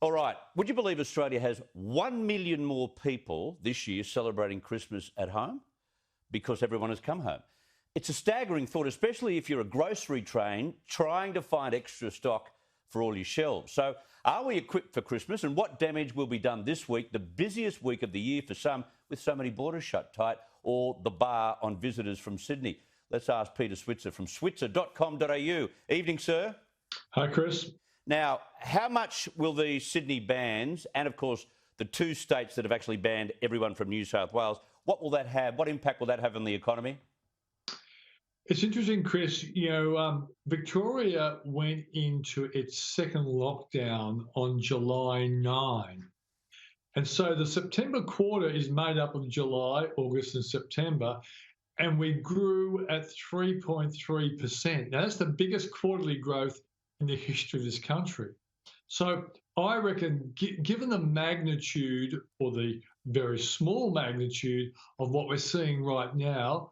All right. Would you believe Australia has 1 million more people this year celebrating Christmas at home because everyone has come home? It's a staggering thought, especially if you're a grocery train trying to find extra stock for all your shelves. So are we equipped for Christmas, and what damage will be done this week, the busiest week of the year for some, with so many borders shut tight, or the bar on visitors from Sydney? Let's ask Peter Switzer from switzer.com.au. Evening, sir. Hi, Chris. Now, how much will the Sydney bans, and of course the two states that have actually banned everyone from New South Wales, what will that have? What impact will that have on the economy? It's interesting, Chris. Victoria went into its second lockdown on July 9. And so the September quarter is made up of July, August and September, and we grew at 3.3%. Now, that's the biggest quarterly growth in the history of this country. So I reckon, given the magnitude, or the very small magnitude, of what we're seeing right now,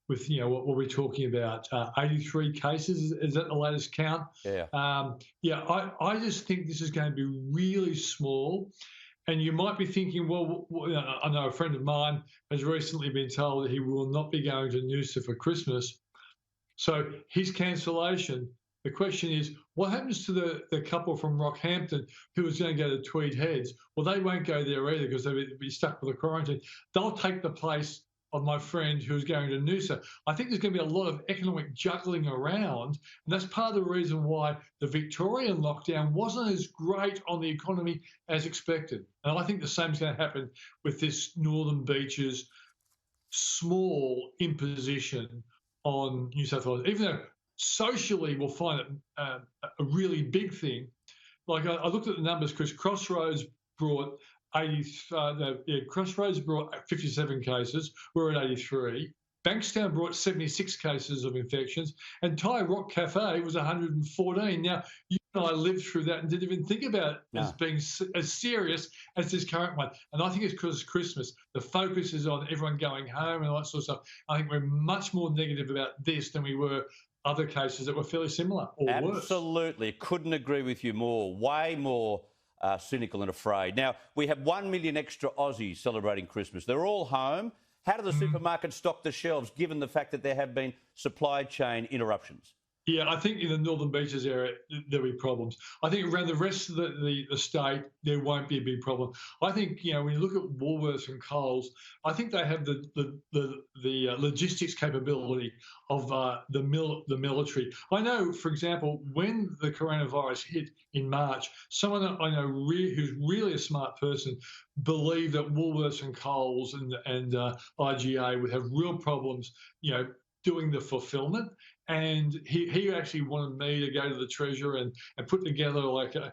with, what we're talking about, 83 cases, is that the latest count? Yeah. I just think this is going to be really small. And you might be thinking, well, I know a friend of mine has recently been told that he will not be going to Noosa for Christmas. So his cancellation, the question is, what happens to the couple from Rockhampton who was going to go to Tweed Heads? Well, they won't go there either because they'll be stuck with the quarantine. They'll take the place of my friend who's going to Noosa. I think there's going to be a lot of economic juggling around, and that's part of the reason why the Victorian lockdown wasn't as great on the economy as expected. And I think the same is going to happen with this Northern Beaches small imposition on New South Wales, even though socially we'll find it a really big thing. Like I looked at the numbers, Chris. Crossroads brought Crossroads brought 57 cases. We're at 83. Bankstown brought 76 cases of infections, and Thai Rock Café was 114. Now, you and I lived through that and didn't even think about it as being as serious as this current one. And I think it's because Christmas. The focus is on everyone going home and all that sort of stuff. I think we're much more negative about this than we were other cases that were fairly similar or worse. Absolutely. Couldn't agree with you more. Way more cynical and afraid. Now, we have 1 million extra Aussies celebrating Christmas. They're all home. How do the supermarkets stock the shelves, given the fact that there have been supply chain interruptions? Yeah, I think in the Northern Beaches area, there'll be problems. I think around the rest of the state, there won't be a big problem. I think, when you look at Woolworths and Coles, I think they have the logistics capability of the military. I know, for example, when the coronavirus hit in March, someone that I know who's really a smart person believed that Woolworths and Coles and IGA would have real problems, doing the fulfillment. And he actually wanted me to go to the Treasurer and put together like a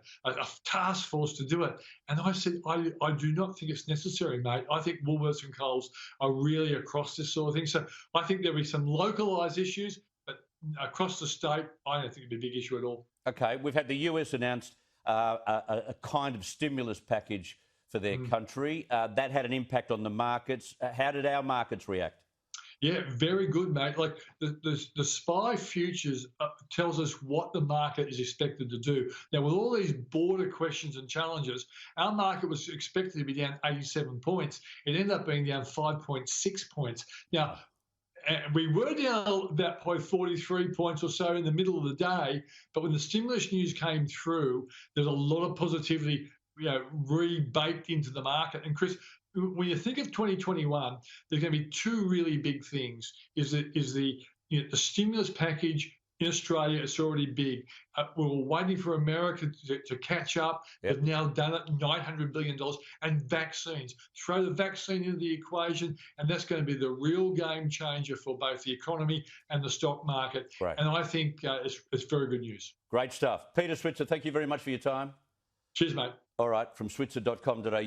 task force to do it. And I said, I do not think it's necessary, mate. I think Woolworths and Coles are really across this sort of thing. So I think there'll be some localised issues, but across the state, I don't think it'll be a big issue at all. Okay, we've had the US announced a kind of stimulus package for their country. That had an impact on the markets. How did our markets react? Yeah, very good, mate. Like the SPY futures tells us what the market is expected to do. Now, with all these border questions and challenges, our market was expected to be down 87 points. It ended up being down 5.6 points. Now, we were down about 43 points or so in the middle of the day, but when the stimulus news came through, there's a lot of positivity, re-baked into the market. And Chris, when you think of 2021, there's going to be two really big things. Is the stimulus package in Australia? It's already big. We were waiting for America to catch up. Yep. They've now done it, $900 billion, and vaccines. Throw the vaccine into the equation, and that's going to be the real game changer for both the economy and the stock market. Right. And I think it's very good news. Great stuff. Peter Switzer, thank you very much for your time. Cheers, mate. All right, from switzer.com.au.